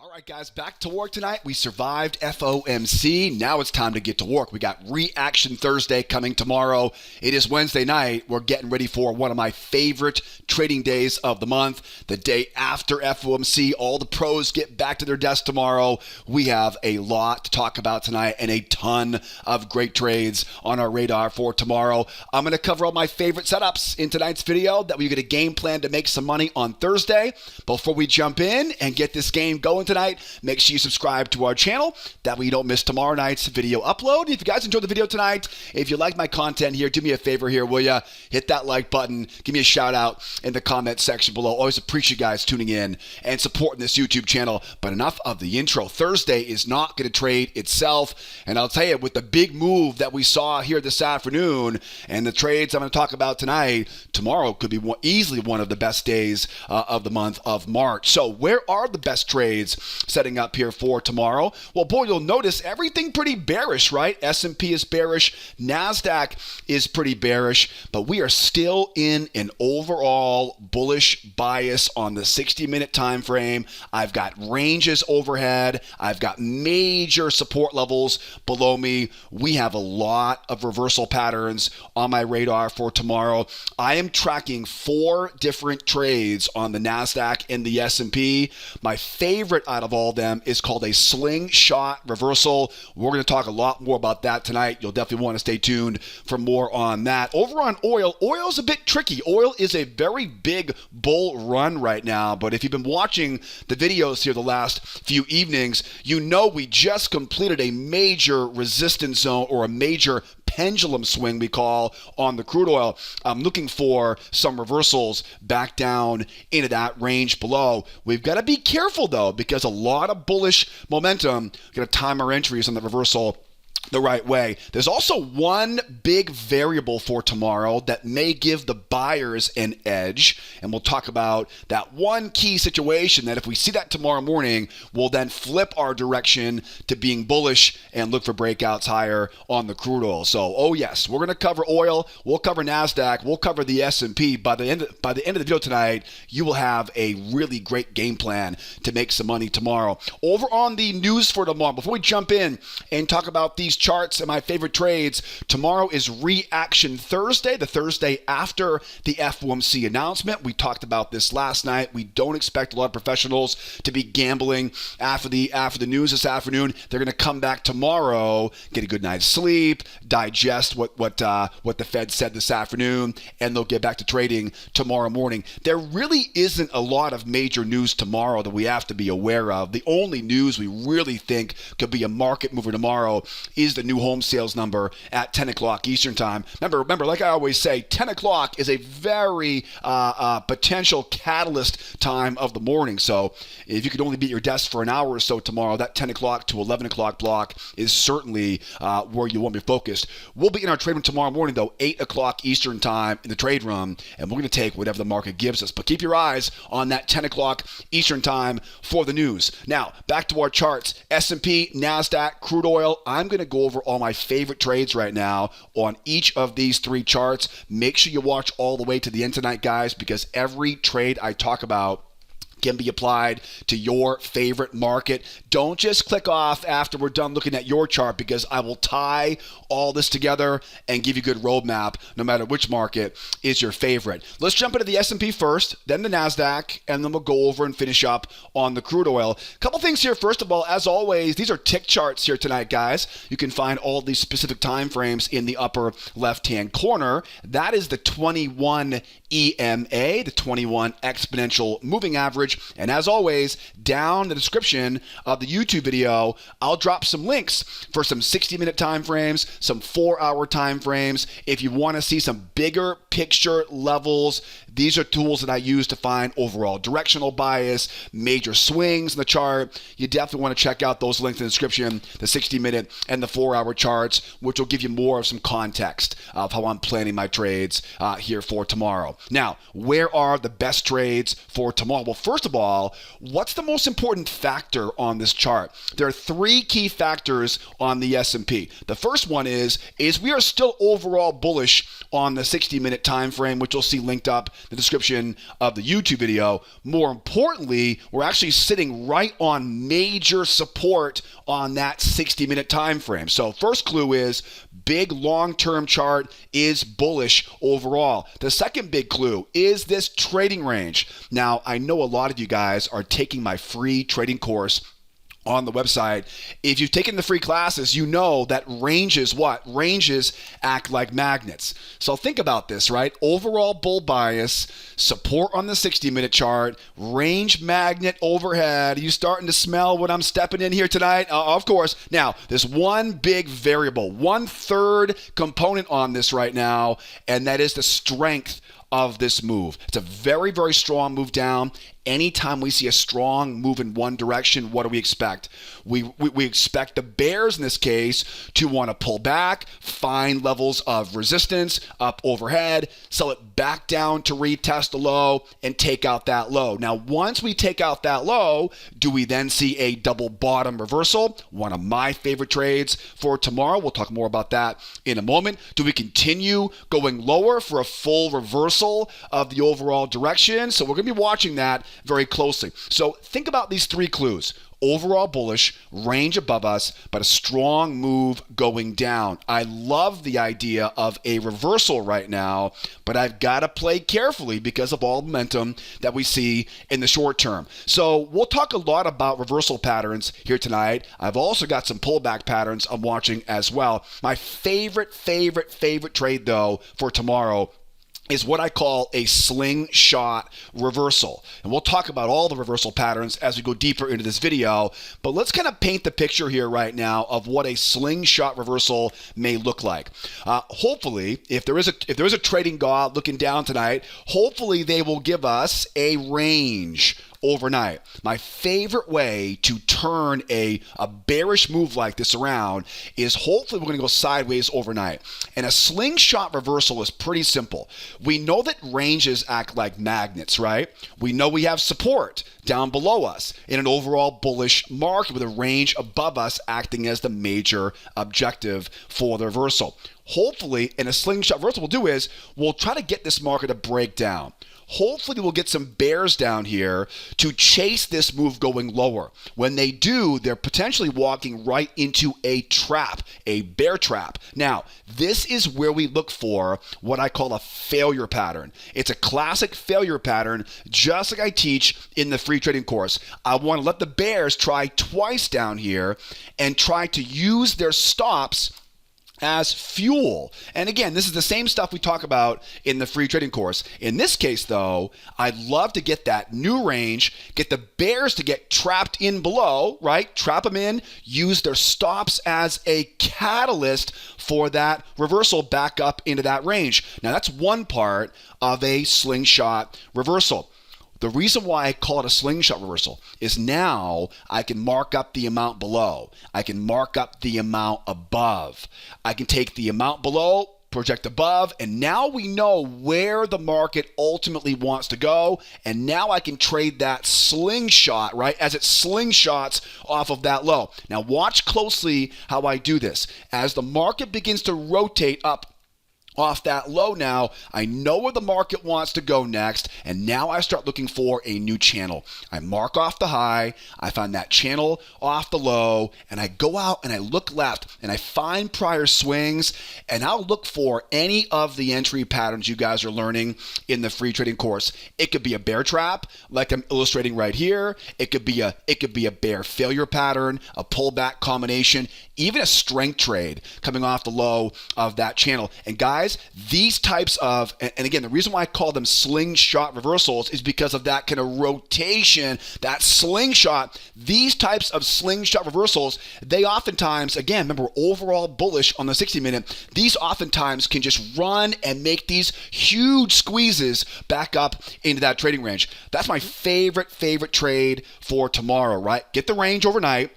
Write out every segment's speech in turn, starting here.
All right, guys, back to work tonight. We survived FOMC. Now it's time to get to work. We got Reaction Thursday coming tomorrow. It is Wednesday night. We're getting ready for one of my favorite trading days of the month, the day after FOMC. All the pros get back to their desks tomorrow. We have a lot to talk about tonight and a ton of great trades on our radar for tomorrow. I'm going to cover all my favorite setups in tonight's video. That way you get a game plan to make some money on Thursday. Before we jump in and get this game going tonight, make sure you subscribe to our channel. That way you don't miss tomorrow night's video upload. If you guys enjoyed the video tonight, if you like my content here, do me a favor here, will ya? Hit that like button. Give me a shout out in the comment section below. Always appreciate you guys tuning in and supporting this YouTube channel. But enough of the intro. Thursday is not going to trade itself. And I'll tell you, with the big move that we saw here this afternoon and the trades I'm going to talk about tonight, tomorrow could be easily one of the best days of the month of March. So where are the best trades setting up here for tomorrow? Well, boy, you'll notice everything pretty bearish, right? S&P is bearish. Nasdaq is pretty bearish, but we are still in an overall bullish bias on the 60-minute time frame. I've got ranges overhead. I've got major support levels below me. We have a lot of reversal patterns on my radar for tomorrow. I am tracking 4 different trades on the Nasdaq and the S&P. My favorite out of all of them is called a Slingshot Reversal. We're going to talk a lot more about that tonight. You'll definitely want to stay tuned for more on that. Over on oil, oil's a bit tricky. Oil is a very big bull run right now, but if you've been watching the videos here the last few evenings, you know we just completed a major resistance zone, or a major pendulum swing we call, on the crude oil. I'm looking for some reversals back down into that range below. We've got to be careful though, because a lot of bullish momentum. Going to time our entries on the reversal the right way. There's also one big variable for tomorrow that may give the buyers an edge, and we'll talk about that one key situation that if we see that tomorrow morning, we'll then flip our direction to being bullish and look for breakouts higher on the crude oil. So, oh yes, we're going to cover oil, we'll cover Nasdaq, we'll cover the S&P. By the end of the video tonight, you will have a really great game plan to make some money tomorrow. Over on the news for tomorrow, before we jump in and talk about these charts and my favorite trades, tomorrow is Reaction Thursday, the Thursday after the FOMC announcement. We talked about this last night. We don't expect a lot of professionals to be gambling after the news this afternoon. They're going to come back tomorrow, get a good night's sleep, digest what the Fed said this afternoon, and they'll get back to trading tomorrow morning. There really isn't a lot of major news tomorrow that we have to be aware of. The only news we really think could be a market mover tomorrow is the new home sales number at 10 o'clock Eastern time. Remember, like I always say, 10 o'clock is a very potential catalyst time of the morning. So if you could only be at your desk for an hour or so tomorrow, that 10 o'clock to 11 o'clock block is certainly where you want to be focused. We'll be in our trade room tomorrow morning, though, 8 o'clock Eastern time in the trade room, and we're going to take whatever the market gives us. But keep your eyes on that 10 o'clock Eastern time for the news. Now, back to our charts. S&P, Nasdaq, crude oil. I'm going to go over all my favorite trades right now on each of these 3 charts. Make sure you watch all the way to the end tonight, guys, because every trade I talk about can be applied to your favorite market. Don't just click off after we're done looking at your chart, because I will tie all this together and give you a good roadmap no matter which market is your favorite. Let's jump into the S&P first, then the Nasdaq, and then we'll go over and finish up on the crude oil. A couple things here. First of all, as always, these are tick charts here tonight, guys. You can find all these specific time frames in the upper left-hand corner. That is the 21 EMA, the 21 exponential moving average. And as always, down in the description of the YouTube video, I'll drop some links for some 60-minute time frames, some 4-hour time frames. If you want to see some bigger picture levels, these are tools that I use to find overall directional bias, major swings in the chart. You definitely want to check out those links in the description, the 60-minute and the 4-hour charts, which will give you more of some context of how I'm planning my trades here for tomorrow. Now, where are the best trades for tomorrow? Well, first first of all, what's the most important factor on this chart? There are three key factors on the S&P. The first one is we are still overall bullish on the 60-minute time frame, which you'll see linked up in the description of the YouTube video. More importantly, we're actually sitting right on major support on that 60-minute time frame. So first clue is big long-term chart is bullish overall. The second big clue is this trading range. Now, I know a lot of you guys are taking my free trading course on the website. If you've taken the free classes, you know that ranges act like magnets. So think about this, right? Overall bull bias, support on the 60-minute chart, range magnet overhead. Are you starting to smell what I'm stepping in here tonight? Of course. Now, there's one big variable, one third component on this right now, and that is the strength of this move. It's a very, very strong move down. Anytime we see a strong move in one direction, what do we expect? We expect the bears in this case to want to pull back, find levels of resistance up overhead, sell it back down to retest the low and take out that low. Now, once we take out that low, do we then see a double bottom reversal? One of my favorite trades for tomorrow. We'll talk more about that in a moment. Do we continue going lower for a full reversal of the overall direction? So we're going to be watching that very closely. So think about these three clues. Overall bullish, range above us, but a strong move going down. I love the idea of a reversal right now, but I've got to play carefully because of all the momentum that we see in the short term. So we'll talk a lot about reversal patterns here tonight. I've also got some pullback patterns I'm watching as well. My favorite trade, though, for tomorrow is what I call a slingshot reversal. And we'll talk about all the reversal patterns as we go deeper into this video. But let's kind of paint the picture here right now of what a slingshot reversal may look like. Hopefully, if there is a trading god looking down tonight, hopefully they will give us a range overnight. My favorite way to turn a bearish move like this around is hopefully we're going to go sideways overnight. And a slingshot reversal is pretty simple. We know that ranges act like magnets, right? We know we have support down below us in an overall bullish market with a range above us acting as the major objective for the reversal. Hopefully, in a slingshot reversal, what we'll do is we'll try to get this market to break down. Hopefully, we'll get some bears down here to chase this move going lower. When they do, they're potentially walking right into a trap, a bear trap. Now, this is where we look for what I call a failure pattern. It's a classic failure pattern, just like I teach in the free trading course. I want to let the bears try twice down here and try to use their stops as fuel. And again, this is the same stuff we talk about in the free trading course. In this case, though, I'd love to get that new range, get the bears to get trapped in below, right? Trap them in, use their stops as a catalyst for that reversal back up into that range. Now, that's one part of a slingshot reversal. The reason why I call it a slingshot reversal is now I can mark up the amount below. I can mark up the amount above. I can take the amount below, project above, and now we know where the market ultimately wants to go. And now I can trade that slingshot, right, as it slingshots off of that low. Now watch closely how I do this. As the market begins to rotate up off that low now, I know where the market wants to go next, and now I start looking for a new channel. I mark off the high, I find that channel off the low, and I go out and I look left, and I find prior swings, and I'll look for any of the entry patterns you guys are learning in the free trading course. It could be a bear trap, like I'm illustrating right here. It could be a bear failure pattern, a pullback combination, even a strength trade coming off the low of that channel. And guys, these types of, and again, the reason why I call them slingshot reversals is because of that kind of rotation, that slingshot. These types of slingshot reversals, they oftentimes, again, remember, overall bullish on the 60-minute, these oftentimes can just run and make these huge squeezes back up into that trading range. That's my favorite trade for tomorrow, right? Get the range overnight,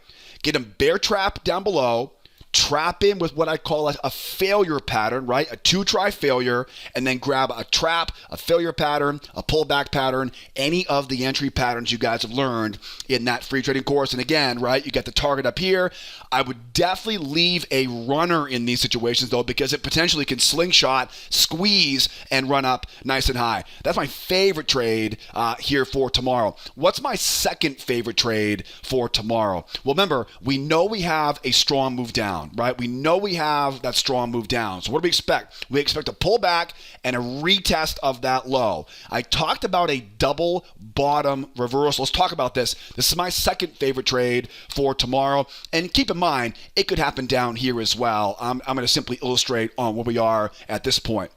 get them bear trap down below, trap in with what I call a failure pattern, right? A 2-try failure, and then grab a trap, a failure pattern, a pullback pattern, any of the entry patterns you guys have learned in that free trading course. And again, right, you got the target up here. I would definitely leave a runner in these situations though, because it potentially can slingshot, squeeze, and run up nice and high. That's my favorite trade here for tomorrow. What's my second favorite trade for tomorrow? Well, remember, we know we have a strong move down, right? We know we have that strong move down. So what do we expect? We expect a pullback and a retest of that low. I talked about a double bottom reversal. Let's talk about this. This is my second favorite trade for tomorrow. And keep in mind, it could happen down here as well. I'm going to simply illustrate on where we are at this point.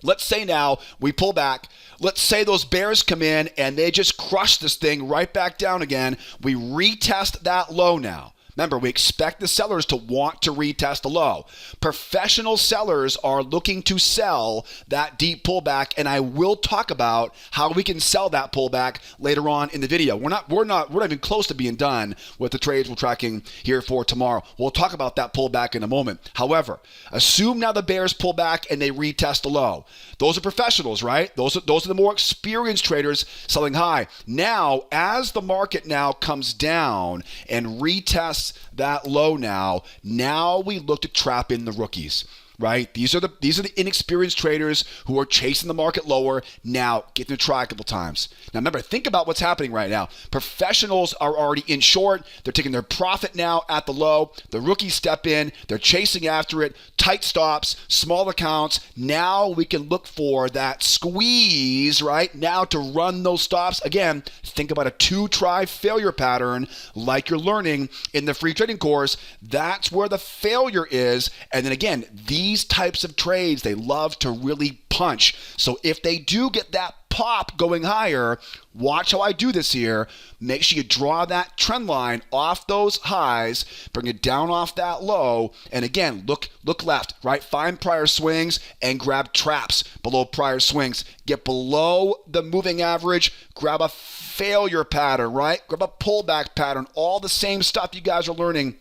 Let's say now we pull back. Let's say those bears come in and they just crush this thing right back down again. We retest that low now. Remember, we expect the sellers to want to retest the low. Professional sellers are looking to sell that deep pullback, and I will talk about how we can sell that pullback later on in the video. We're not even close to being done with the trades we're tracking here for tomorrow. We'll talk about that pullback in a moment. However, assume now the bears pull back and they retest the low. Those are professionals, right? Those are the more experienced traders selling high. Now, as the market now comes down and retests that low now we look to trap in the rookies, right? These are the inexperienced traders who are chasing the market lower. Now get them to try a couple times. Now remember, think about what's happening right now. Professionals are already in short. They're taking their profit now at the low. The rookies step in. They're chasing after it. Tight stops, small accounts. Now we can look for that squeeze, right? Now to run those stops. Again, think about a 2-try failure pattern like you're learning in the free trading course. That's where the failure is. And then again, these types of trades, they love to really punch. So if they do get that pop going higher, watch how I do this here. Make sure you draw that trend line off those highs, bring it down off that low, and again, look left, right? Find prior swings and grab traps below prior swings. Get below the moving average, grab a failure pattern, right? Grab a pullback pattern, all the same stuff you guys are learning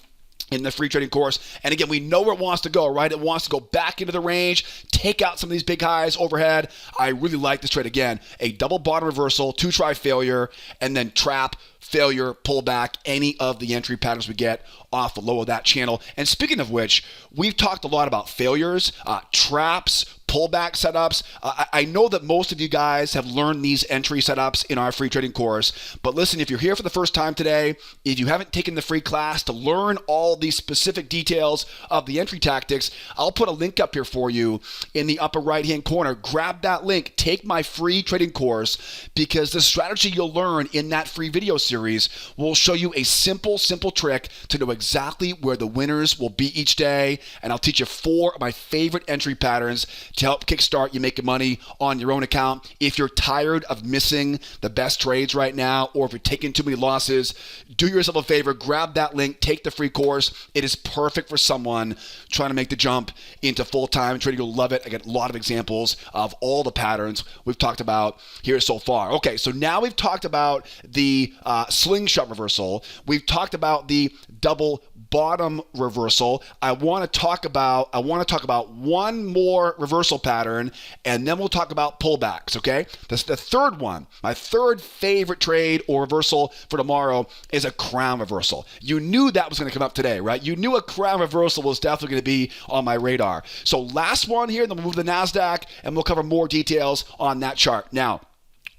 in the free trading course. And again, we know where it wants to go, right? It wants to go back into the range, take out some of these big highs overhead. I really like this trade. Again, a double bottom reversal, 2-try failure, and then trap, failure, pullback, any of the entry patterns we get off the low of that channel. And speaking of which, we've talked a lot about failures, traps, pullback setups. I know that most of you guys have learned these entry setups in our free trading course, but listen, if you're here for the first time today, if you haven't taken the free class to learn all these specific details of the entry tactics, I'll put a link up here for you in the upper right hand corner. Grab that link, take my free trading course, because the strategy you'll learn in that free video series will show you a simple trick to know exactly where the winners will be each day. And I'll teach you 4 of my favorite entry patterns to help kickstart you making money on your own account. If you're tired of missing the best trades right now, or if you're taking too many losses, do yourself a favor, grab that link, take the free course. It is perfect for someone trying to make the jump into full-time trading. You'll love it. I get a lot of examples of all the patterns we've talked about here so far. Okay, so now we've talked about the slingshot reversal. We've talked about the double bottom reversal. I want to talk about one more reversal pattern, and then we'll talk about pullbacks, okay? The third one, my third favorite trade or reversal for tomorrow is a crown reversal. You knew that was going to come up today, right? You knew a crown reversal was definitely going to be on my radar. So last one here, then we'll move to the Nasdaq, and we'll cover more details on that chart. Now,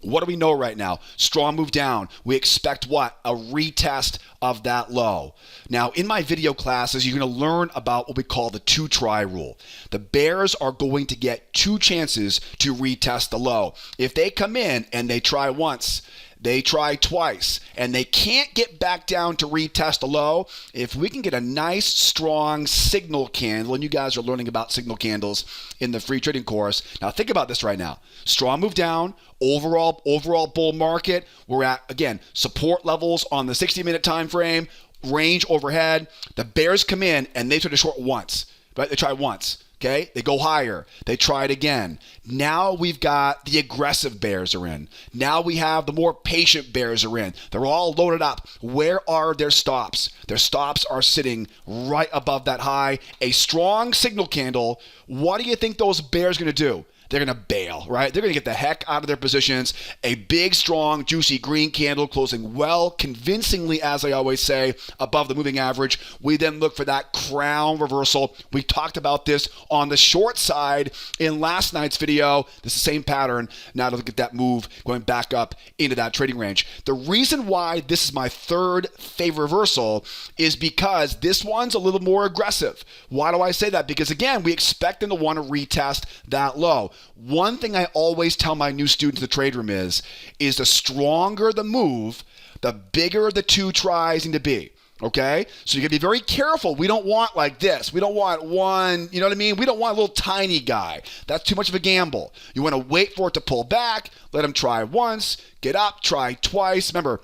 what do we know right now? Strong move down. We expect what? A retest of that low. Now, in my video classes, you're going to learn about what we call the 2-try rule. The bears are going to get 2 chances to retest the low. If they come in and they try once, they try twice, and they can't get back down to retest the low, if we can get a nice, strong signal candle, and you guys are learning about signal candles in the free trading course. Now, think about this right now. Strong move down, overall bull market. We're at, again, support levels on the 60-minute time frame, range overhead. The bears come in, and they try to short once, right? They try once. Okay, they go higher. They try it again. Now we've got the aggressive bears are in. Now we have the more patient bears are in. They're all loaded up. Where are their stops? Their stops are sitting right above that high. A strong signal candle. What do you think those bears are going to do? They're going to bail, right? They're going to get the heck out of their positions. A big, strong, juicy green candle closing well, convincingly, as I always say, above the moving average. We then look for that crown reversal. We talked about this on the short side in last night's video. This is the same pattern. Now to look at that move going back up into that trading range. The reason why this is my third favorite reversal is because this one's a little more aggressive. Why do I say that? Because again, we expect them to want to retest that low. One thing I always tell my new students in the trade room is the stronger the move, the bigger the two tries need to be. Okay? So you got to be very careful. We don't want like this. We don't want one, you know what I mean? We don't want a little tiny guy. That's too much of a gamble. You want to wait for it to pull back, let him try once, get up, try twice. Remember,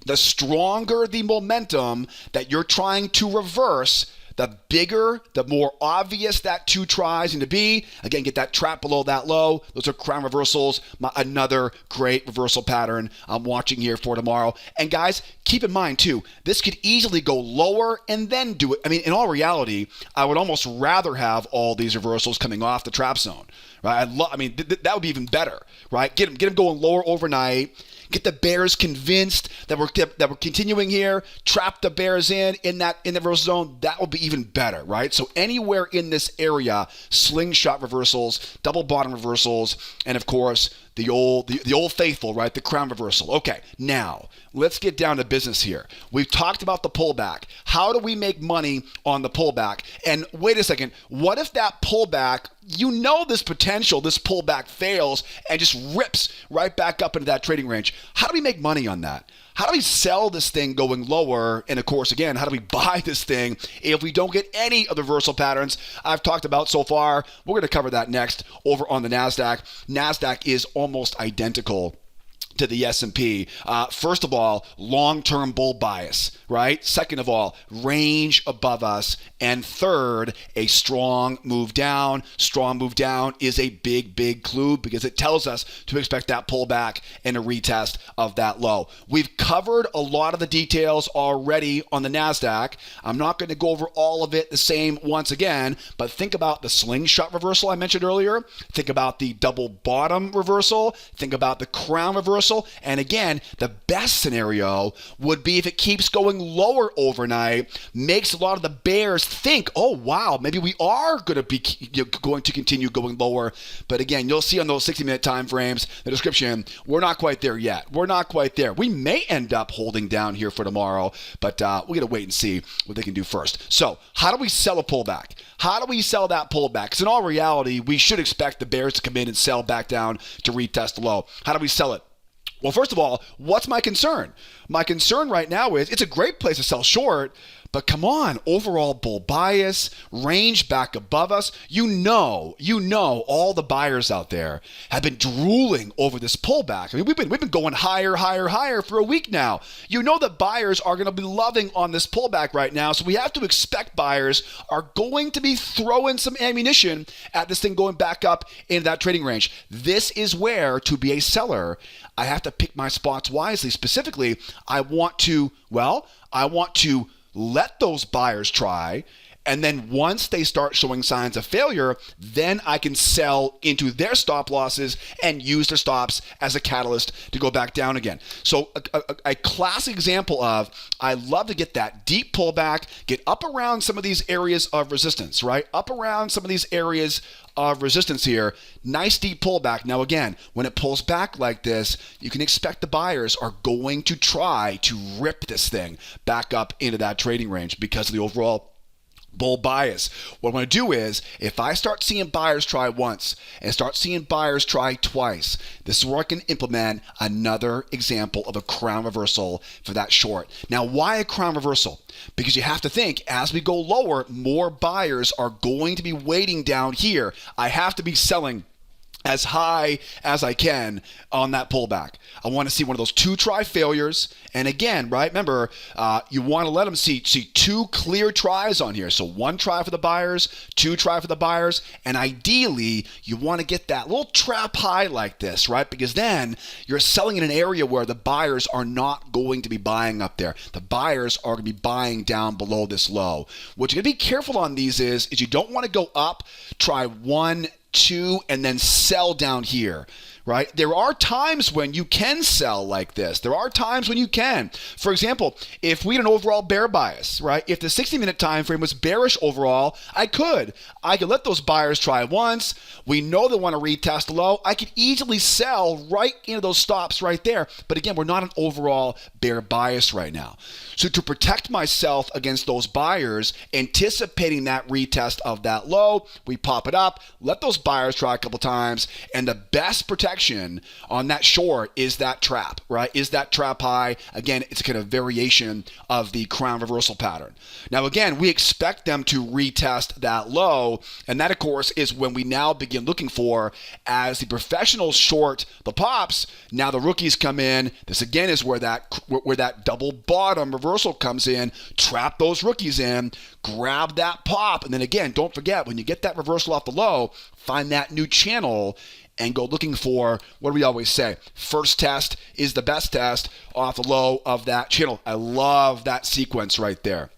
the stronger the momentum that you're trying to reverse, the bigger, the more obvious that two tries need to be. Again, get that trap below that low. Those are crown reversals. Another great reversal pattern I'm watching here for tomorrow. And guys, keep in mind too, this could easily go lower and then do it. I mean, in all reality, I would almost rather have all these reversals coming off the trap zone, right? That would be even better, right? Get them going lower overnight. Get the bears convinced that we're continuing here. Trap the bears in the reversal zone. That will be even better, right? So anywhere in this area, slingshot reversals, double bottom reversals, and of course the old faithful, right? The crown reversal. Okay, now let's get down to business here. We've talked about the pullback. How do we make money on the pullback? And wait a second, what if that pullback, this potential, this pullback fails and just rips right back up into that trading range? How do we make money on that? How do we sell this thing going lower? And of course, again, how do we buy this thing if we don't get any of the reversal patterns I've talked about so far? We're going to cover that next over on the Nasdaq. Nasdaq is almost identical to the S&P. First of all, long-term bull bias, right? Second of all, range above us. And third, a strong move down. Strong move down is a big, big clue because it tells us to expect that pullback and a retest of that low. We've covered a lot of the details already on the Nasdaq. I'm not going to go over all of it the same once again, but think about the slingshot reversal I mentioned earlier. Think about the double bottom reversal. Think about the crown reversal. And again, the best scenario would be if it keeps going lower overnight, makes a lot of the bears think, oh, wow, maybe we are going to be going to continue going lower. But again, you'll see on those 60-minute time frames, the description, we're not quite there yet. We're not quite there. We may end up holding down here for tomorrow, but we're going to wait and see what they can do first. So how do we sell a pullback? How do we sell that pullback? Because in all reality, we should expect the bears to come in and sell back down to retest the low. How do we sell it? Well, first of all, what's my concern? My concern right now is it's a great place to sell short, but come on, overall bull bias, range back above us. You know, all the buyers out there have been drooling over this pullback. I mean, we've been going higher for a week now. You know that buyers are going to be loving on this pullback right now, so we have to expect buyers are going to be throwing some ammunition at this thing going back up into that trading range. This is where, to be a seller, I have to pick my spots wisely. Specifically, I want to let those buyers try, and then once they start showing signs of failure, then I can sell into their stop losses and use their stops as a catalyst to go back down again. So a classic example of, I love to get that deep pullback, get up around some of these areas of resistance, right? Up around some of these areas of resistance here. Nice deep pullback. Now again, when it pulls back like this, you can expect the buyers are going to try to rip this thing back up into that trading range because of the overall bull bias. What I'm going to do is, if I start seeing buyers try once and start seeing buyers try twice, this is where I can implement another example of a crown reversal for that short. Now, why a crown reversal? Because you have to think, as we go lower, more buyers are going to be waiting down here. I have to be selling as high as I can on that pullback. I want to see one of those 2 try failures. And again, right, remember, you want to let them see 2 clear tries on here. So 1 try for the buyers, 2 try for the buyers. And ideally, you want to get that little trap high like this, right? Because then you're selling in an area where the buyers are not going to be buying up there. The buyers are going to be buying down below this low. What you're going to be careful on these is you don't want to go up, try 1, 2, and then sell down here, right? There are times when you can sell like this. There are times when you can. For example, if we had an overall bear bias, right? If the 60-minute time frame was bearish overall, I could let those buyers try once. We know they want to retest low. I could easily sell right into those stops right there. But again, we're not an overall bear bias right now. So to protect myself against those buyers, anticipating that retest of that low, we pop it up, let those buyers try a couple times, and the best protection on that short is that trap, right? Is that trap high? Again, it's a kind of variation of the crown reversal pattern. Now, again, we expect them to retest that low, and that, of course, is when we now begin looking for, as the professionals short the pops, now the rookies come in. This, again, is where that double bottom reversal comes in. Trap those rookies in, grab that pop, and then again, don't forget, when you get that reversal off the low, find that new channel and go looking for, what do we always say? First test is the best test off the low of that channel. I love that sequence right there.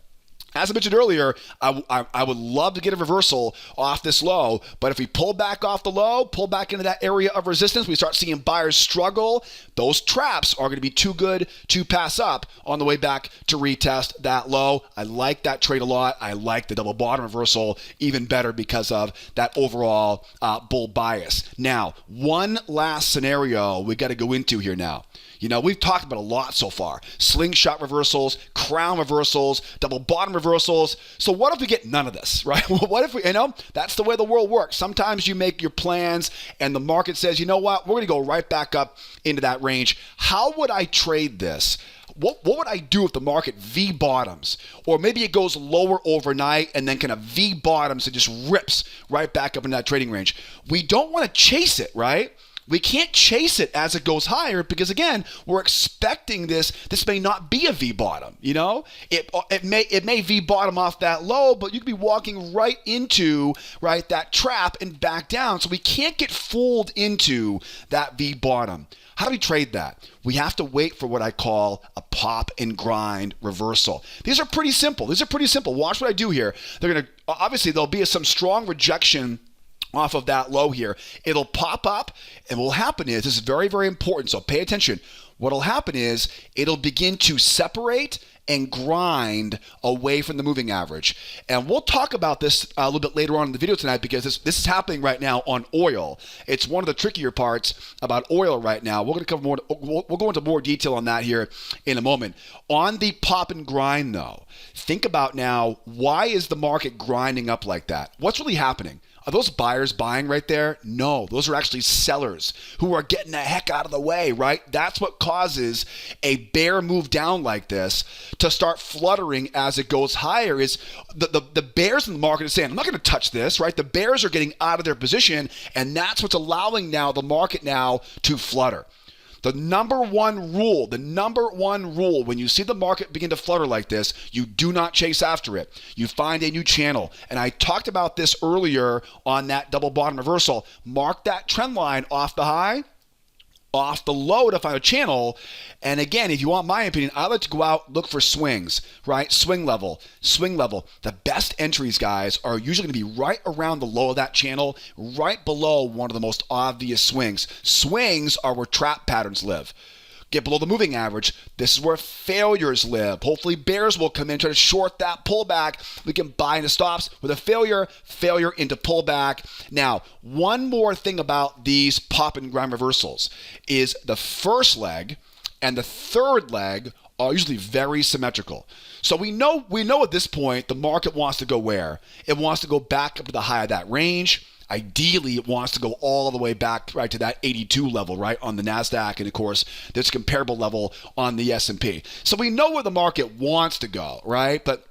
As I mentioned earlier, I would love to get a reversal off this low, but if we pull back off the low, pull back into that area of resistance, we start seeing buyers struggle, those traps are going to be too good to pass up on the way back to retest that low. I like that trade a lot. I like the double bottom reversal even better because of that overall bull bias. Now, one last scenario we got to go into here now. You know, we've talked about a lot so far. Slingshot reversals, crown reversals, double bottom reversals. So what if we get none of this, right? What if we, that's the way the world works. Sometimes you make your plans and the market says, you know what, we're going to go right back up into that range. How would I trade this? What would I do if the market V bottoms? Or maybe it goes lower overnight and then kind of V bottoms and just rips right back up into that trading range. We don't want to chase it, right? We can't chase it as it goes higher because, again, we're expecting this. This may not be a V bottom, It may V bottom off that low, but you could be walking right into, right, that trap and back down. So we can't get fooled into that V bottom. How do we trade that? We have to wait for what I call a pop and grind reversal. These are pretty simple. Watch what I do here. Obviously, there'll be some strong rejection off of that low here. It'll pop up, and what will happen is, this is very, very important, so pay attention. What will happen is it'll begin to separate and grind away from the moving average. And we'll talk about this a little bit later on in the video tonight because this is happening right now on oil. It's one of the trickier parts about oil right now. We're going to cover more. We'll go into more detail on that here in a moment. On the pop and grind, though, think about now, why is the market grinding up like that? What's really happening? Are those buyers buying right there? No, those are actually sellers who are getting the heck out of the way, right? That's what causes a bear move down like this to start fluttering as it goes higher. Is the bears in the market are saying, I'm not going to touch this, right? The bears are getting out of their position, and that's what's allowing now the market now to flutter. The number one rule when you see the market begin to flutter like this, you do not chase after it. You find a new channel. And I talked about this earlier on that double bottom reversal. Mark that trend line off the high, off the low to find a channel. And again, if you want my opinion, I like to go out, look for swings, right? Swing level. The best entries, guys, are usually going to be right around the low of that channel, right below one of the most obvious swings. Swings are where trap patterns live. Get below the moving average. This is where failures live. Hopefully bears will come in, try to short that pullback. We can buy into stops with a failure into pullback. Now, one more thing about these pop and grind reversals is the first leg and the third leg are usually very symmetrical. So we know at this point the market wants to go where? It wants to go back up to the high of that range. Ideally, it wants to go all the way back right to that 82 level, right, on the Nasdaq, and of course, there's a comparable level on the S&P. So we know where the market wants to go, right? But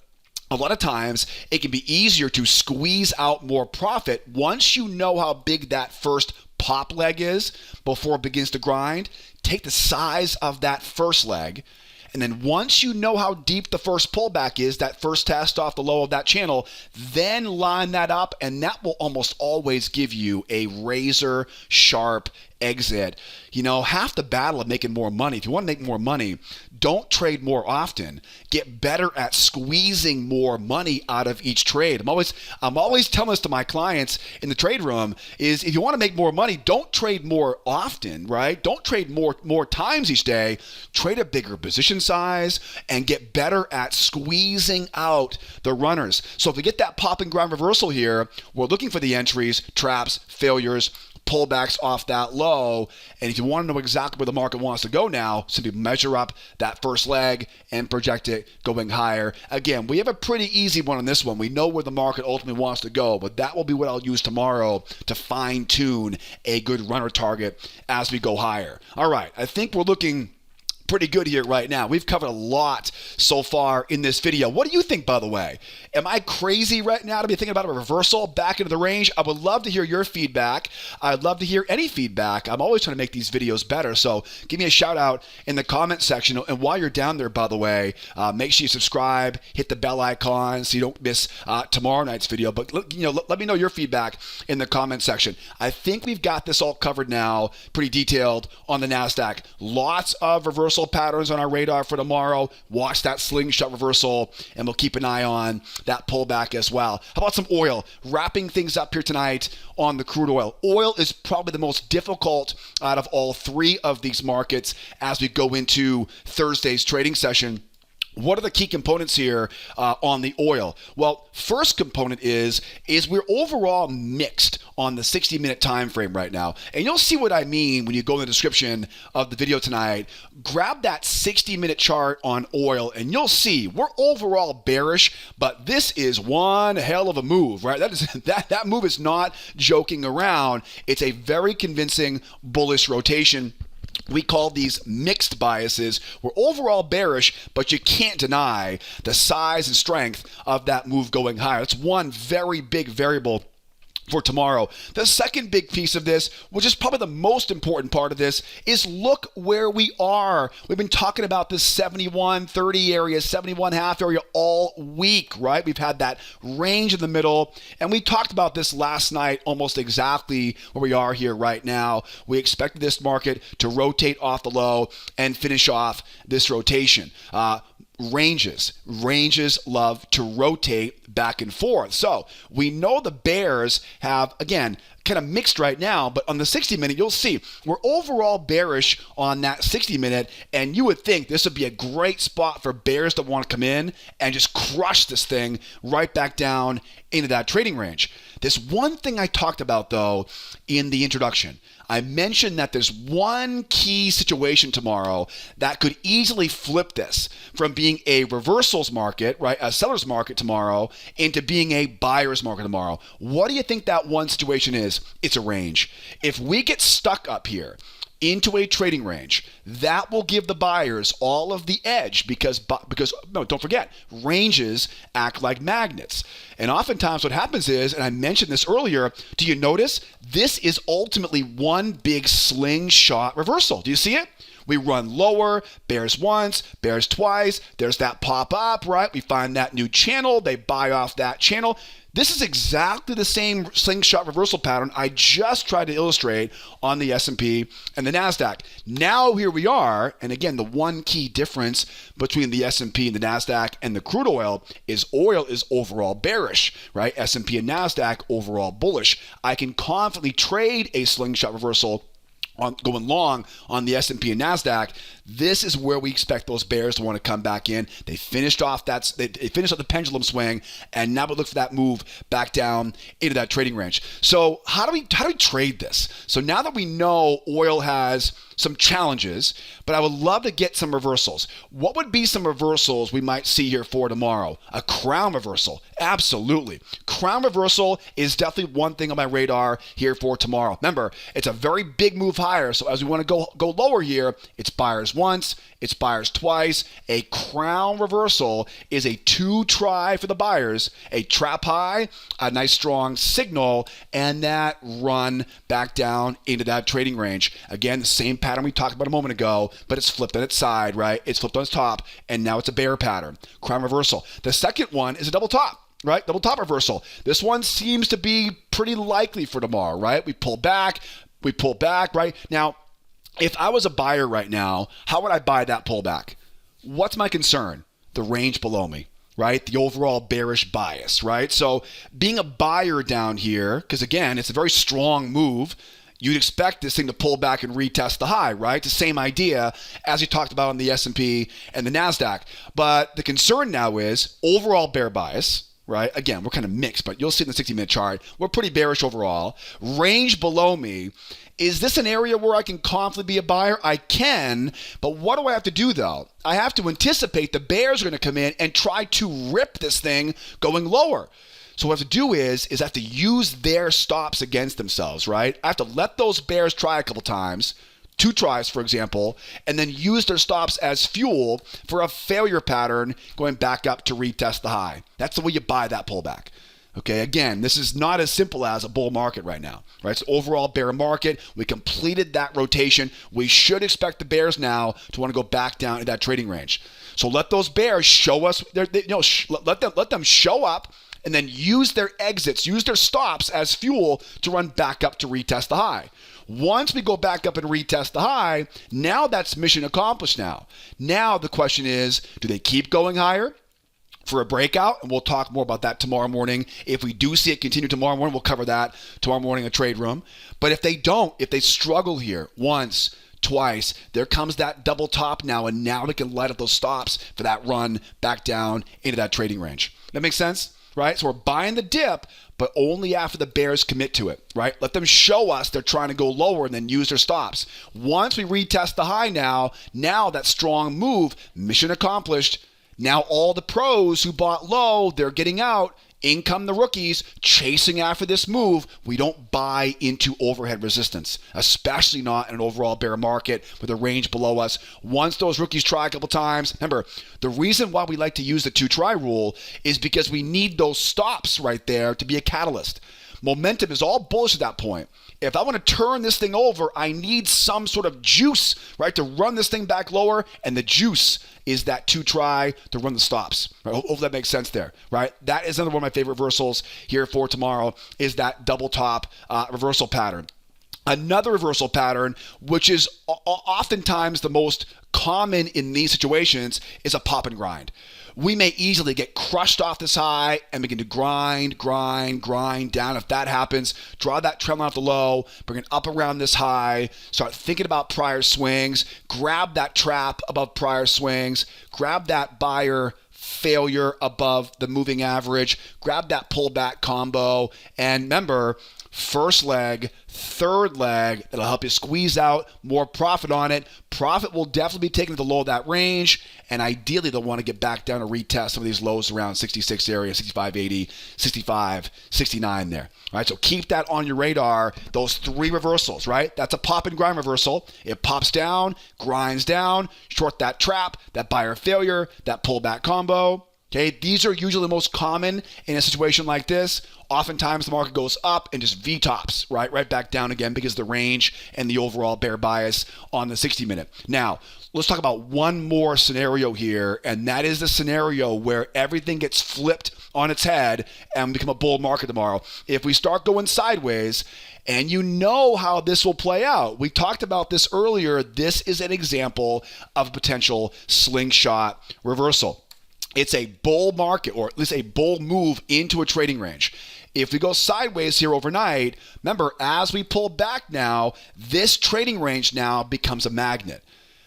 a lot of times, it can be easier to squeeze out more profit once you know how big that first pop leg is before it begins to grind. Take the size of that first leg. And then once you know how deep the first pullback is, that first test off the low of that channel, then line that up, and that will almost always give you a razor sharp exit. You know, half the battle of making more money, if you want to make more money, don't trade more often. Get better at squeezing more money out of each trade. I'm always telling this to my clients in the trade room is if you want to make more money, don't trade more often, right? Don't trade more times each day. Trade a bigger position size and get better at squeezing out the runners. So if we get that pop and grind reversal here, we're looking for the entries, traps, failures, pullbacks off that low. And if you want to know exactly where the market wants to go now, simply measure up that first leg and project it going higher. Again, we have a pretty easy one on this one. We know where the market ultimately wants to go, but that will be what I'll use tomorrow to fine tune a good runner target as we go higher. All right, I think we're looking pretty good here right now. We've covered a lot so far in this video. What do you think, by the way? Am I crazy right now to be thinking about a reversal back into the range? I would love to hear your feedback. I'd love to hear any feedback. I'm always trying to make these videos better, so give me a shout out in the comment section. And while you're down there, by the way, make sure you subscribe, hit the bell icon so you don't miss tomorrow night's video. But let me know your feedback in the comment section. I think we've got this all covered now, pretty detailed on the Nasdaq. Lots of reversal patterns on our radar for tomorrow. Watch that slingshot reversal, and we'll keep an eye on that pullback as well. How about some oil? Wrapping things up here tonight on the crude oil. Oil is probably the most difficult out of all three of these markets as we go into Thursday's trading session. What are the key components here on the oil? Well, first component is we're overall mixed on the 60-minute time frame right now. And you'll see what I mean when you go in the description of the video tonight. Grab that 60-minute chart on oil, and you'll see we're overall bearish, but this is one hell of a move, right? That move is not joking around. It's a very convincing bullish rotation. We call these mixed biases. We're overall bearish, but you can't deny the size and strength of that move going higher. That's one very big variable for tomorrow. The second big piece of this, which is probably the most important part of this, is look where we are. We've been talking about this 71.30 area, 71.5 area all week, right? We've had that range in the middle, and we talked about this last night almost exactly where we are here right now. We expected this market to rotate off the low and finish off this rotation. Ranges love to rotate back and forth. So we know the bears have, again, kind of mixed right now, but on the 60-minute, you'll see we're overall bearish on that 60-minute, and you would think this would be a great spot for bears that want to come in and just crush this thing right back down into that trading range. There's one thing I talked about, though, in the introduction. I mentioned that there's one key situation tomorrow that could easily flip this from being a reversals market, right, a seller's market tomorrow, into being a buyer's market tomorrow. What do you think that one situation is? It's a range. If we get stuck up here into a trading range, that will give the buyers all of the edge because no, don't forget, ranges act like magnets. And oftentimes what happens is, and I mentioned this earlier, do you notice this is ultimately one big slingshot reversal? Do you see it? We run lower, bears once, bears twice, there's that pop up, right? We find that new channel, they buy off that channel. This is exactly the same slingshot reversal pattern I just tried to illustrate on the S&P and the Nasdaq. Now here we are, and again, the one key difference between the S&P and the Nasdaq and the crude oil is overall bearish, right? S&P and Nasdaq overall bullish. I can confidently trade a slingshot reversal on going long on the S&P and Nasdaq. This is where we expect those bears to want to come back in. They finished off the pendulum swing, and now we look for that move back down into that trading range. So how do we trade this? So now that we know oil has some challenges, but I would love to get some reversals. What would be some reversals we might see here for tomorrow? A crown reversal. Absolutely. Crown reversal is definitely one thing on my radar here for tomorrow. Remember, it's a very big move higher. So as we want to go lower here, it's buyers once, it's buyers twice. A crown reversal is a 2-try for the buyers, a trap high, a nice strong signal, and that run back down into that trading range. Again, the same pattern we talked about a moment ago, but it's flipped on its side, right? It's flipped on its top, and now it's a bear pattern. Crown reversal. The second one is a double top. Right? Double top reversal. This one seems to be pretty likely for tomorrow, right? We pull back, right? Now, if I was a buyer right now, how would I buy that pullback? What's my concern? The range below me, right? The overall bearish bias, right? So being a buyer down here, because again, it's a very strong move, you'd expect this thing to pull back and retest the high, right? The same idea as we talked about on the S&P and the Nasdaq. But the concern now is overall bear bias, right? Again, we're kind of mixed, but you'll see in the 60-minute chart, we're pretty bearish overall. Range below me. Is this an area where I can confidently be a buyer? I can, but what do I have to do though? I have to anticipate the bears are going to come in and try to rip this thing going lower. So what I have to do is I have to use their stops against themselves, right? I have to let those bears try a couple times, 2 tries, for example, and then use their stops as fuel for a failure pattern going back up to retest the high. That's the way you buy that pullback. Okay, again, this is not as simple as a bull market right now, right? It's an overall bear market. We completed that rotation. We should expect the bears now to want to go back down in that trading range. So let those bears show us, let them show up and then use their exits, use their stops as fuel to run back up to retest the high. Once we go back up and retest the high, now that's mission accomplished now. Now the question is, do they keep going higher for a breakout? And we'll talk more about that tomorrow morning. If we do see it continue tomorrow morning, we'll cover that tomorrow morning in Trade Room. But if they don't, if they struggle here once, twice, there comes that double top now, and now they can light up those stops for that run back down into that trading range. That makes sense? Right? So we're buying the dip, but only after the bears commit to it, right? Let them show us they're trying to go lower and then use their stops. Once we retest the high now that strong move, mission accomplished. Now all the pros who bought low, they're getting out. In come the rookies chasing after this move. We don't buy into overhead resistance, especially not in an overall bear market with a range below us. Once those rookies try a couple times, remember, the reason why we like to use the 2-try rule is because we need those stops right there to be a catalyst. Momentum is all bullish at that point. If I want to turn this thing over, I need some sort of juice, right, to run this thing back lower, and the juice is that 2-try to run the stops. Right? Hopefully that makes sense there, right? That is another one of my favorite reversals here for tomorrow, is that double top reversal pattern. Another reversal pattern, which is oftentimes the most common in these situations, is a pop and grind. We may easily get crushed off this high and begin to grind down. If that happens, draw that trend line off the low, bring it up around this high, start thinking about prior swings, grab that trap above prior swings, grab that buyer failure above the moving average, grab that pullback combo, and remember, first leg, third leg, that'll help you squeeze out more profit on it. Profit will definitely be taken to the low of that range, and ideally they'll want to get back down to retest some of these lows around 66 area, 65.80, 65, 69 there. All right, so keep that on your radar, those 3 reversals, right? That's a pop and grind reversal. It pops down, grinds down, short that trap, that buyer failure, that pullback combo. Okay, these are usually the most common in a situation like this. Oftentimes the market goes up and just V-tops, right back down again because of the range and the overall bear bias on the 60-minute. Now, let's talk about one more scenario here, and that is the scenario where everything gets flipped on its head and become a bull market tomorrow. If we start going sideways, and you know how this will play out. We talked about this earlier. This is an example of a potential slingshot reversal. It's a bull market, or at least a bull move into a trading range. If we go sideways here overnight, remember, as we pull back now, this trading range now becomes a magnet.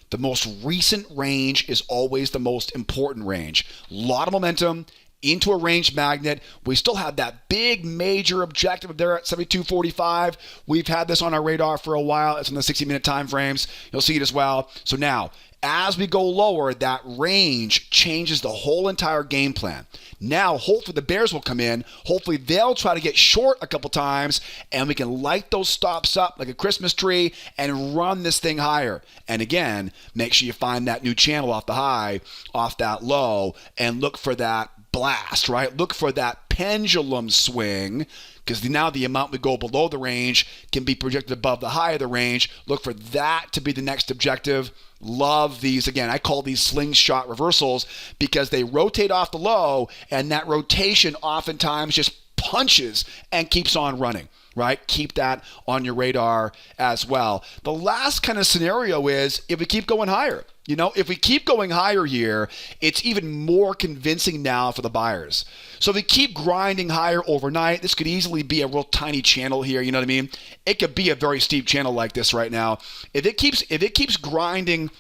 The most recent range is always the most important range. A lot of momentum, into a range magnet. We still have that big major objective there at 72.45. We've had this on our radar for a while. It's in the 60-minute time frames. You'll see it as well. So now, as we go lower, that range changes the whole entire game plan. Now, hopefully the bears will come in. Hopefully they'll try to get short a couple times, and we can light those stops up like a Christmas tree and run this thing higher. And again, make sure you find that new channel off the high, off that low, and look for that blast, right? Look for that pendulum swing, because now the amount we go below the range can be projected above the high of the range. Look for that to be the next objective. Love these. Again, I call these slingshot reversals because they rotate off the low, and that rotation oftentimes just punches and keeps on running, right? Keep that on your radar as well. The last kind of scenario is if we keep going higher. You know, if we keep going higher here, it's even more convincing now for the buyers. So if we keep grinding higher overnight, this could easily be a real tiny channel here. You know what I mean? It could be a very steep channel like this right now. If it keeps grinding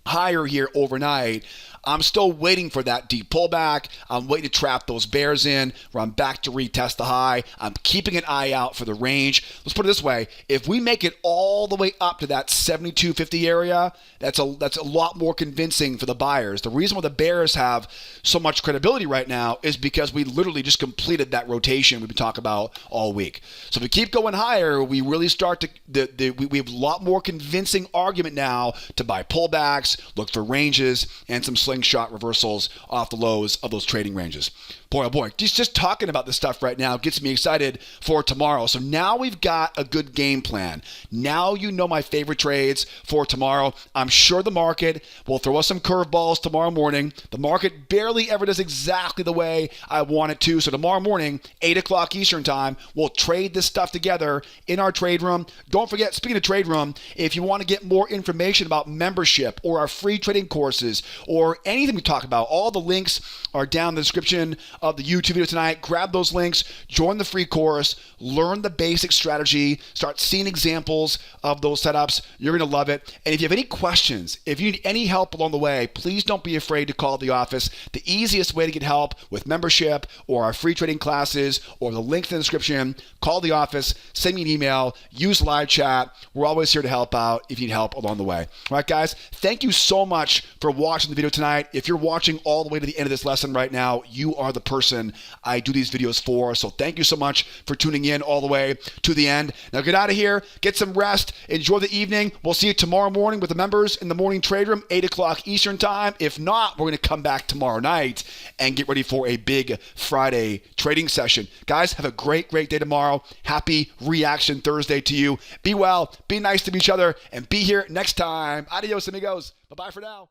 higher here overnight, I'm still waiting for that deep pullback. I'm waiting to trap those bears in, where I'm back to retest the high. I'm keeping an eye out for the range. Let's put it this way. If we make it all the way up to that 72.50 area, that's a lot more convincing for the buyers. The reason why the bears have so much credibility right now is because we literally just completed that rotation we've been talking about all week. So if we keep going higher, we really start to, we have a lot more convincing argument now to buy pullbacks, look for ranges, and some slingshot reversals off the lows of those trading ranges. Boy, oh boy, just talking about this stuff right now gets me excited for tomorrow. So now we've got a good game plan. Now you know my favorite trades for tomorrow. I'm sure the market will throw us some curveballs tomorrow morning. The market barely ever does exactly the way I want it to. So tomorrow morning, 8 o'clock Eastern time, we'll trade this stuff together in our trade room. Don't forget, speaking of trade room, if you want to get more information about membership or our free trading courses or anything we talk about, all the links are down in the description of the YouTube video tonight. Grab those links, join the free course, learn the basic strategy, start seeing examples of those setups. You're going to love it. And if you have any questions, if you need any help along the way, please don't be afraid to call the office. The easiest way to get help with membership or our free trading classes or the link in the description, call the office, send me an email, use live chat. We're always here to help out if you need help along the way. All right, guys, thank you so much for watching the video tonight. If you're watching all the way to the end of this lesson right now, you are the person I do these videos for. So thank you so much for tuning in all the way to the end. Now get out of here, get some rest, enjoy the evening. We'll see you tomorrow morning with the members in the morning trade room, 8 o'clock Eastern time. If not, we're going to come back tomorrow night and get ready for a big Friday trading session. Guys, have a great day tomorrow. Happy Reaction Thursday to you. Be well, be nice to each other, and be here next time. Adios, amigos. Bye-bye for now.